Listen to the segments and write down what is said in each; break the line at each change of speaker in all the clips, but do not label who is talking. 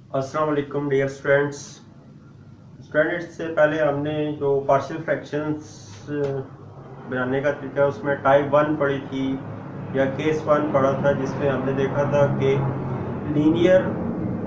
अस्सलाम वालेकुम dear students. से पहले हमने जो पार्शियल फ्रैक्शंस बनाने का तरीका है उसमें टाइप वन पढ़ी थी या केस वन पढ़ा था, जिसमें हमने देखा था कि लीनियर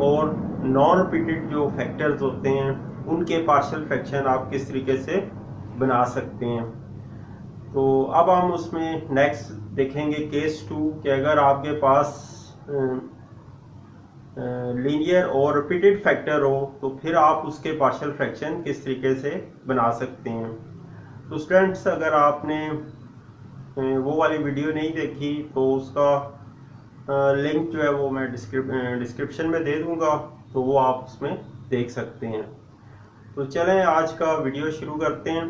और नॉन रिपीटेड जो फैक्टर्स होते हैं उनके पार्शियल फ्रैक्शन आप किस तरीके से बना सकते हैं। तो अब हम उसमें नेक्स्ट देखेंगे केस टू कि अगर आपके पास लीनियर और रिपीटेड फैक्टर हो तो फिर आप उसके पार्शियल फ्रैक्शन किस तरीके से बना सकते हैं। तो स्टूडेंट्स, अगर आपने वो वाली वीडियो नहीं देखी तो उसका लिंक जो है वो मैं डिस्क्रिप्शन में दे दूंगा, तो वो आप उसमें देख सकते हैं। तो चलें आज का वीडियो शुरू करते हैं।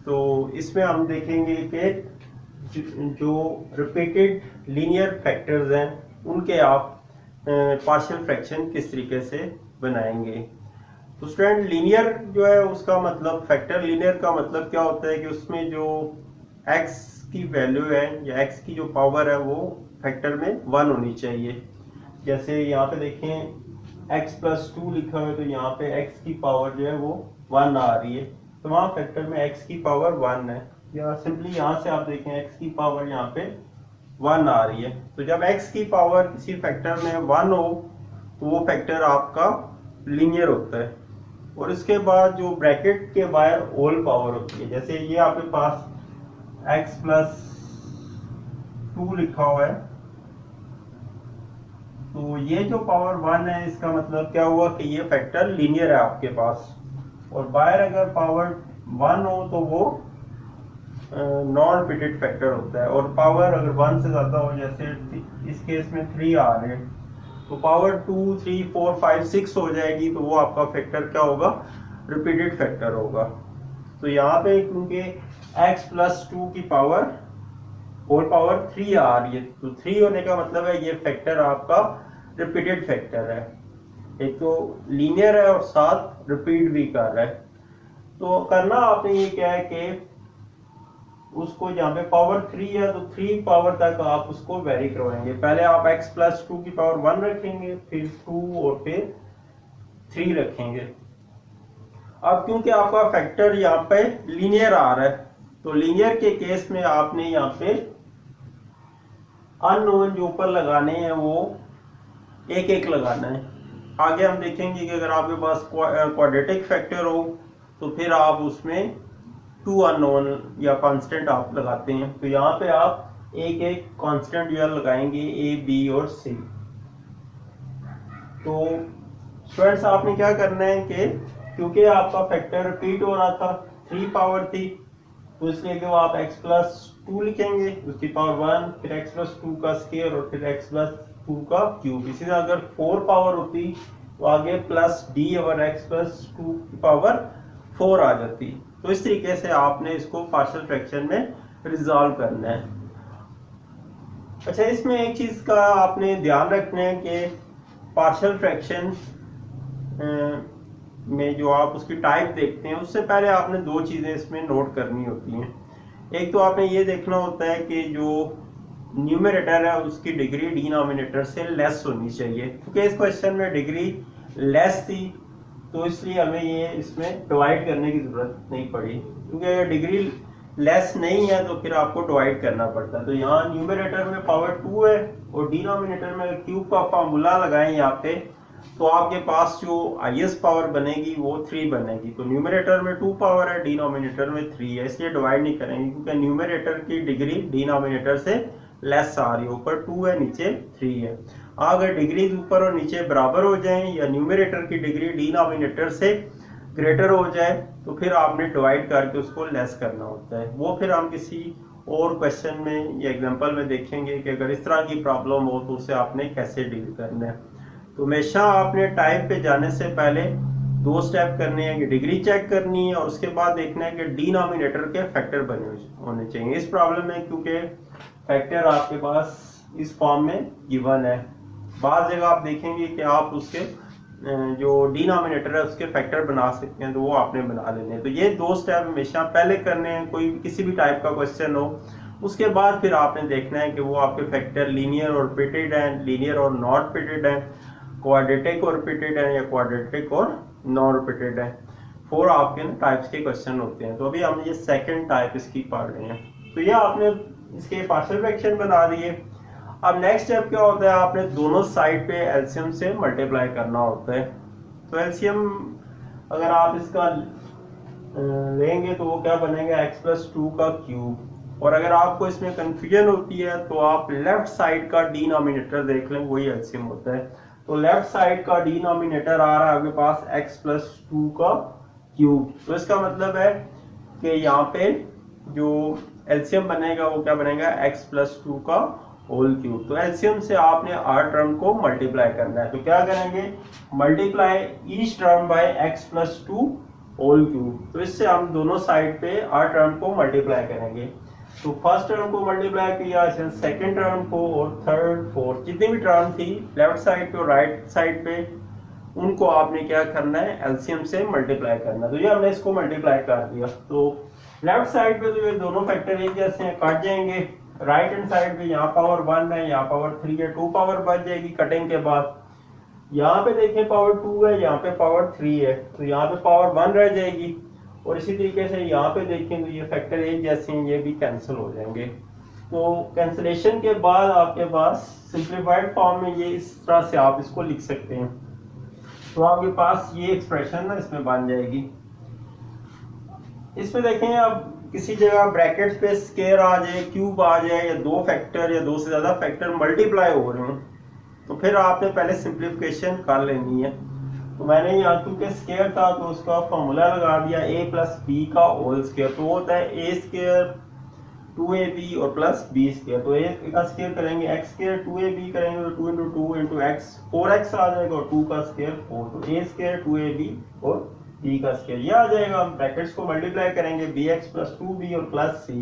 तो इसमें हम देखेंगे कि जो रिपीटेड लीनियर फैक्टर्स हैं उनके आप पार्शियल फ्रैक्शन किस तरीके से बनाएंगे। तो स्टूडेंट, लीनियर जो है उसका मतलब फैक्टर लीनियर का मतलब क्या होता है कि उसमें जो x की वैल्यू है या x की जो पावर है वो फैक्टर में 1 होनी चाहिए। जैसे यहाँ पे देखें x+2 लिखा हुआ है, तो यहाँ पे x की पावर जो है वो 1 आ रही है, तो वहाँ फैक्टर में x की पावर 1 है। या सिंपली यहाँ से आप देखें x की पावर यहाँ पे 1 आ रही है। तो जब x की पावर किसी फैक्टर में 1 हो तो वो फैक्टर आपका लीनियर होता है। और इसके बाद जो ब्रैकेट के बाहर होल पावर होती है, जैसे ये आपके पास x+2 लिखा हुआ है, तो ये जो पावर 1 है इसका मतलब क्या हुआ कि ये फैक्टर लीनियर है आपके पास। और बाहर अगर पावर 1 हो तो वो नॉन रिपीटेड फैक्टर होता है। और पावर अगर 1 से ज्यादा हो, जैसे इस केस में 3 आ रहे हैं, तो पावर 2, 3, 4, 5, 6 हो जाएगी, तो वो आपका फैक्टर क्या होगा, रिपीटेड फैक्टर होगा। तो यहाँ पे क्योंकि x+2 की पावर होल पावर 3 आ रही है, तो 3 होने का मतलब है ये फैक्टर आपका रिपीटेड फैक्टर है। एक तो लीनियर है और साथ रिपीट भी कर रहा है। तो करना आपने ये क्या है कि उसको जहाँ पे पावर 3 है तो 3 पावर तक आप उसको वेरी करवाएंगे। पहले आप x+2 की पावर 1 रखेंगे, फिर 2 और फिर 3 रखेंगे। अब क्योंकि आपका फैक्टर यहाँ पे लीनियर आ रहा है, तो लीनियर के केस में आपने यहाँ पे अननोन जो ऊपर लगाने हैं वो एक एक लगाना है। आगे हम देखेंगे कि अगर आपके पास क्वाड्रेटिक फैक्टर हो तो फिर आप उसमें 2 अननोन या कांस्टेंट आप लगाते हैं। तो यहाँ पे आप एक एक कांस्टेंट जो लगाएंगे a, b और c। तो स्टूडेंट्स, आपने क्या करना है कि क्योंकि आपका फैक्टर रिपीट हो रहा था, 3 पावर थी, तो इसलिए कि आप x+2 लिखेंगे, उसकी पावर 1, फिर x+2 का स्क्वायर और फिर x+2 का क्यूब। इसी तरह अगर 4 पावर होती तो आगे प्लस d और x+2 की पावर 4 आ जाती। तो इस तरीके से आपने इसको पार्शियल फ्रैक्शन में रिजॉल्व करना है। अच्छा, इसमें एक चीज का आपने ध्यान रखना है कि पार्शियल फ्रैक्शन में जो आप उसकी टाइप देखते हैं उससे पहले आपने 2 चीजें इसमें नोट करनी होती हैं। एक तो आपने ये देखना होता है कि जो न्यूमरेटर है उसकी डिग्री डिनोमिनेटर से लेस होनी चाहिए, क्योंकि इस क्वेश्चन में डिग्री लेस थी तो इसलिए हमें ये इसमें डिवाइड करने की जरूरत नहीं पड़ी। क्योंकि अगर डिग्री लेस नहीं है तो फिर आपको डिवाइड करना पड़ता है। तो यहाँ न्यूमरेटर में पावर 2 है और डिनोमिनेटर में क्यूब का फार्मूला लगाएं यहाँ पे, तो आपके पास जो हाईएस्ट पावर बनेगी वो 3 बनेगी। तो न्यूमरेटर में 2 पावर है, डिनोमिनेटर में 3 है, इसलिए डिवाइड नहीं करेंगे क्योंकि न्यूमरेटर की डिग्री डिनोमिनेटर से लेस आ रही है। ऊपर 2 है, नीचे 3 है। अगर डिग्रीज ऊपर और नीचे बराबर हो जाएं या न्यूमरेटर की डिग्री डिनोमिनेटर से ग्रेटर हो जाए तो फिर आपने डिवाइड करके उसको लेस करना होता है। वो फिर हम किसी और क्वेश्चन में या एग्जांपल में देखेंगे कि अगर इस तरह की प्रॉब्लम हो तो उसे आपने कैसे डील करना है। तो हमेशा आपने टाइप पे जाने से पहले 2 स्टेप करने हैं कि डिग्री चेक करनी है और उसके बाद देखना है कि डिनोमिनेटर के फैक्टर बने होने चाहिए। इस प्रॉब्लम में क्योंकि फैक्टर आपके पास इस फॉर्म में गिवन है, बाज़ जगह आप देखेंगे कि आप उसके जो डिनोमिनेटर है उसके फैक्टर बना सकते हैं, तो वो आपने बना लेने हैं। तो ये 2 स्टेप हमेशा पहले करने हैं कोई किसी भी टाइप का क्वेश्चन हो। उसके बाद फिर आपने देखना है कि वो आपके फैक्टर लीनियर और रिपीटेड हैं, लीनियर और नॉट रिपीटेड हैं। क्वाड्रेटिक और रिपीटेड है या क्वाड्रेटिक और नॉन रिपीटेड है। 4 आपके ना टाइप्स के क्वेश्चन होते हैं। तो अभी हम ये सेकंड टाइप इसकी पढ़ रहे हैं। तो ये आपने इसके पार्शियल फ्रैक्शन बना दिए। अब नेक्स्ट स्टेप क्या होता है, आपने दोनों साइड पे एलसीएम से मल्टीप्लाई करना होता है। तो एलसीएम अगर आप इसका लेंगे तो वो क्या बनेगा, x+2 का क्यूब। और अगर आपको इसमें कंफ्यूजन होती है तो आप लेफ्ट साइड का डिनोमिनेटर देख लें, वही एलसीएम होता है। तो लेफ्ट साइड का डिनोमिनेटर आ रहा है आपके पास x+2 का क्यूब। तो इसका मतलब है कि यहाँ पे जो एलसीएम बनेगा वो क्या बनेगा, x+2 का होल क्यूब। तो एलसीएम से आपने आर टर्म को मल्टीप्लाई करना है। तो क्या करेंगे, multiply each term by x+2 whole cube. तो इससे हम दोनों साइड पे आर टर्म को मल्टीप्लाई करेंगे। तो फर्स्ट टर्म को मल्टीप्लाई किया, सेकंड टर्म को, और थर्ड फोर्थ जितनी भी टर्म थी लेफ्ट साइड पे और राइट साइड पे, उनको आपने क्या करना है, एलसीएम से मल्टीप्लाई करना। तो ये हमने इसको मल्टीप्लाई कर दिया। तो लेफ्ट साइड पे तो ये दोनों फैक्टर एक जैसे हैं, कट जाएंगे। राइट हैंड साइड पे यहाँ पावर 1 है, यहाँ पावर 3 है, 2 पावर बच जाएगी कटिंग के बाद। यहाँ पे देखें पावर 2 है, यहाँ पे पावर 3 है, तो यहाँ पे पावर 1 रह जाएगी। और इसी तरीके से यहाँ पे देखें तो ये फैक्टर एक जैसे हैं, ये भी कैंसिल हो जाएंगे। तो कैंसिलेशन के बाद आपके पास सिंप्लीफाइड फॉर्म में ये इस तरह से आप इसको लिख सकते हैं। तो आपके पास ये एक्सप्रेशन ना इसमें बन जाएगी। इसमें देखें अब किसी जगह ब्रैकेट्स पे स्केयर आ जाए, क्यूब आ जाए, या दो फैक्टर या दो से ज्यादा फैक्टर मल्टीप्लाई हो रहे हो, तो फिर आपने पहले सिंप्लीफिकेशन कर लेनी है। तो मैंने यहाँ क्योंकि स्केयर था तो उसका फॉर्मूला लगा दिया a+b का होल स्केयर। तो होता है a स्केयर 2ab और प्लस b स्केयर। तो a का स्केयर करेंगे x स्केयर, 2ab करेंगे तो 2 × 2 × x 4x आ जाएगा, और 2 का स्केयर 4। तो a स्केयर 2ab और b का स्केयर ये आ जाएगा। हम ब्रैकेट्स को मल्टीप्लाई करेंगे, bx+2b और प्लस c।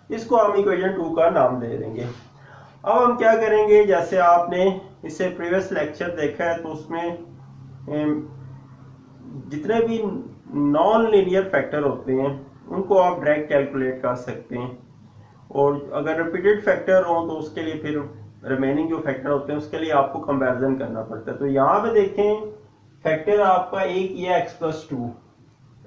इसको हम इक्वेशन 2 का नाम दे देंगे। अब हम क्या करेंगे, जैसे आपने इससे प्रीवियस लेक्चर देखा है तो उसमें जितने भी नॉन लीनियर फैक्टर होते हैं उनको आप डायरेक्ट कैलकुलेट कर सकते हैं। और अगर रिपीटेड फैक्टर हो तो उसके लिए फिर रिमेनिंग जो फैक्टर होते हैं उसके लिए आपको कंपैरिजन करना पड़ता है। तो यहाँ पे देखें फैक्टर आपका एक ये x+2,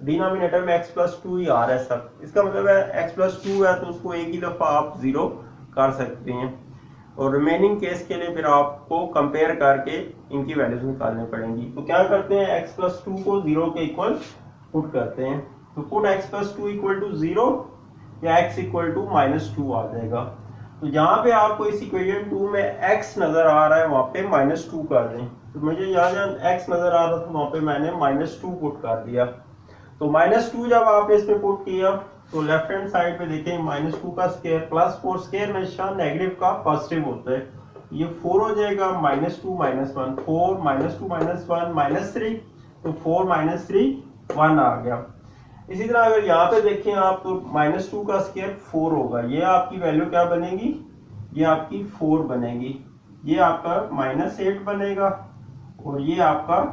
डिनोमिनेटर में x+2 ही आ रहा है सब। इसका मतलब है x+2 है तो उसको एक ही दफा आप 0 कर सकते हैं। और रिमेनिंग केस के लिए फिर आपको कंपेयर करके इनकी वैल्यूज निकालनी पड़ेंगी। तो क्या करते हैं, x+2 को 0 के इक्वल पुट करते हैं। तो पुट x+2 = 0 या x = -2 आ जाएगा। तो जहाँ पे आपको इस इक्वेशन 2 में x नजर आ रहा है वहां पे -2 कर दें। तो मुझे यहाँ जहाँ x नजर आ रहा था वहां पे मैंने -2 पुट कर दिया। तो -2 जब आपने इसमें पुट किया तो लेफ्ट हैंड साइड पे देखें -2 का स्क्वायर प्लस 4 स्क्वायर हमेशा नेगेटिव का पॉजिटिव होता है। ये 4 हो जाएगा, -2 - 1 4 -2 - 1 -3, तो 4 - 3 1 आ गया। इसी तरह अगर यहाँ पे देखें आप तो -2 का स्क्वायर 4 होगा। ये आपकी वैल्यू क्या बनेगी, ये आपकी 4 बनेगी। ये आपका -8 बनेगा और ये आपका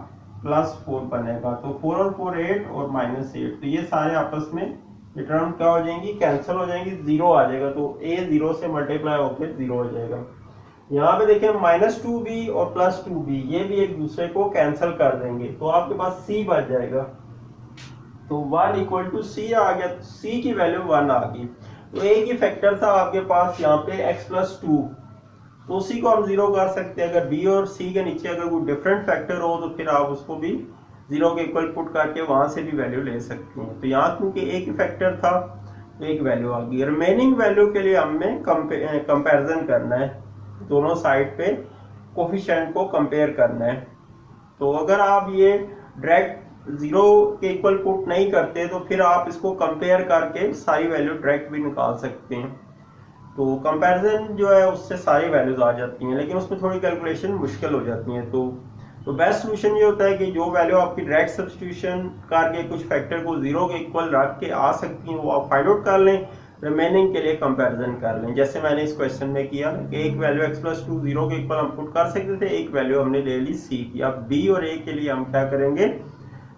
+4 बनेगा। तो 4 और 4 8 और -8, तो ये सारे आपस में ये टर्म क्या हो जाएंगी, कैंसिल हो जाएंगी, 0 आ जाएगा। तो a 0 से मल्टीप्लाई होकर 0 हो जाएगा। यहाँ पे देखें -2b और +2b ये भी एक दूसरे को कैंसिल कर देंगे, तो आपके पास c बच जाएगा। तो 1 = c आ गया, तो c की वैल्यू 1 आ गई। तो एक ही फैक्टर था आपके पास यहाँ पे x+2, तो उसी को हम 0 कर सकते हैं। अगर b और c के नीचे अगर कोई डिफरेंट फैक्टर हो तो फिर आप उसको भी 0 के इक्वल पुट करके वहां से भी वैल्यू ले सकते हैं। तो यहाँ क्योंकि एक ही फैक्टर था तो एक वैल्यू आ गई। रिमेनिंग वैल्यू के लिए हमें कंपैरिजन करना है, दोनों साइड पे कोफिशिएंट को कंपेयर करना है। तो अगर आप ये डायरेक्ट 0 के इक्वल पुट नहीं करते तो फिर आप इसको कंपेयर करके सारी वैल्यू डायरेक्ट भी निकाल सकते हैं। तो कंपैरिजन जो है उससे सारी वैल्यूज आ जाती हैं, लेकिन उसमें थोड़ी कैलकुलेशन मुश्किल हो जाती है। तो बेस्ट सोल्यूशन ये होता है कि जो वैल्यू आपकी डायरेक्ट सब्स्टिट्यूशन करके कुछ फैक्टर को 0 के इक्वल रख के आ सकती हैं वो आप फाइंड आउट कर लें, रिमेनिंग के लिए कंपैरिजन कर लें। जैसे मैंने इस क्वेश्चन में किया कि एक वैल्यू x+2 0 के इक्वल हम पुट कर सकते थे, एक वैल्यू हमने ले ली c की। अब b और a के लिए हम क्या करेंगे,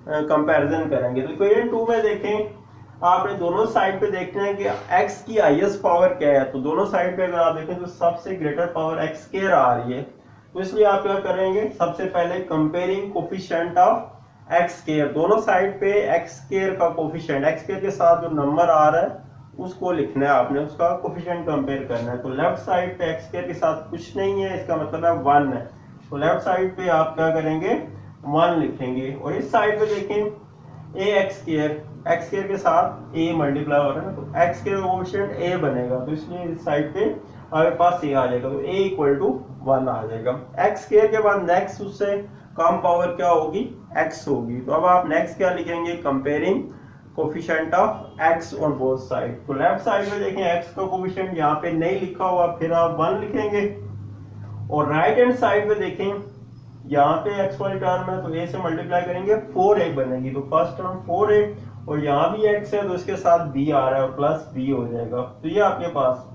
कंपैरिजन करेंगे। तो इक्वेशन 2 में देखें आपने दोनों साइड पे देखना है कि x की हाईएस्ट पावर क्या है। तो दोनों साइड पे अगर आप देखें तो सबसे ग्रेटर पावर x² आ रही है। तो इसलिए आप क्या करेंगे, सबसे पहले comparing coefficient of x square, दोनों साइड पे एक्स स्क्वायर का कोफिशिएंट, एक्स स्क्वायर के साथ जो नंबर आ रहा है उसको लिखना है आपने, उसका कोफिशिएंट कंपेयर करना है। तो लेफ्ट साइड पे एक्स स्क्वायर के साथ कुछ नहीं है, इसका मतलब है 1 है, तो लेफ्ट साइड पे आप क्या करेंगे 1 लिखेंगे। और इस साइड पे देखें ए एक्स स्क्वायर के साथ ए मल्टीप्लाई हो रहा है ना, तो एक्स स्क्वायर का कोफिशिएंट ए बनेगा, तो इसलिए इस साइड पे आपके पास ए आ जाएगा, तो ए इक्वल टू 1 आ जाएगा। एक्स स्क्वायर के बाद नेक्स्ट उससे कम पावर क्या होगी, एक्स होगी। तो अब आप नेक्स्ट क्या लिखेंगे, comparing coefficient of x on both side. तो लेफ्ट साइड में देखें एक्स का कोफिशिएंट यहाँ पे नहीं लिखा हुआ, फिर आप 1 लिखेंगे। और राइट हैंड साइड में देखें यहाँ पे एक्स वाली टर्म है, तो ए से मल्टीप्लाई करेंगे 4a बनेगी, तो फर्स्ट टर्म 4a, और यहाँ भी x है तो इसके साथ b आ रहा है, प्लस b हो जाएगा। तो ये आपके पास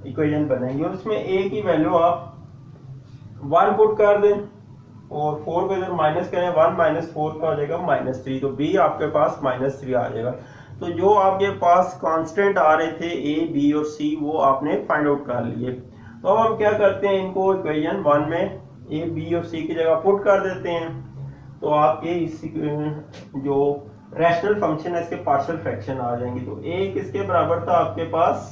इक्वेशन बनेगी, और इसमें a की वैल्यू आप 1 पुट कर दें, और 4 को इधर माइनस करें, 1 माइनस 4 का हो जाएगा -3, तो b आपके पास -3 आ जाएगा। तो जो आपके पास कांस्टेंट आ रहे थे a, b और c, वो आपने फाइंड आउट कर लिए। तो अब हम क्या करते हैं, इनको इक्वेशन 1 में a, b और c की जगह पुट कर देते हैं। तो आपके इस जो रैशनल फंक्शन है इसके पार्शियल फ्रैक्शन आ जाएंगे। तो a किसके बराबर था आपके पास,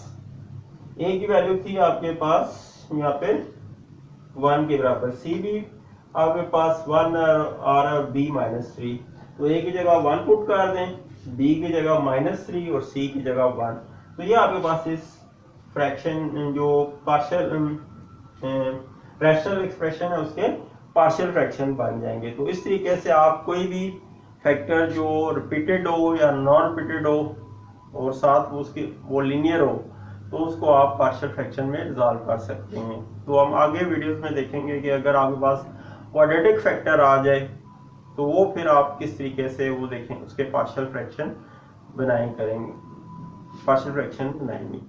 a की वैल्यू थी आपके पास यहाँ पे 1 के बराबर, c भी आपके पास 1 आ रहा है, b -3, तो a की जगह 1 पुट कर दें, b की जगह -3 और c की जगह 1। तो ये आपके पास इस फ्रैक्शन जो पार्शियल रैशनल एक्सप्रेशन है उसके पार्शियल फ्रैक्शन बन जाएंगे। तो इस तरीके से आप कोई भी फैक्टर जो रिपीटेड हो या नॉन रिपीटेड हो और साथ उसके वो लीनियर हो, तो उसको आप पार्शियल फ्रैक्शन में रिजॉल्व कर सकते हैं। तो हम आगे वीडियोस में देखेंगे कि अगर आपके पास क्वाड्रेटिक फैक्टर आ जाए तो वो फिर आप किस तरीके से वो देखें, उसके पार्शियल फ्रैक्शन बनाएंगे।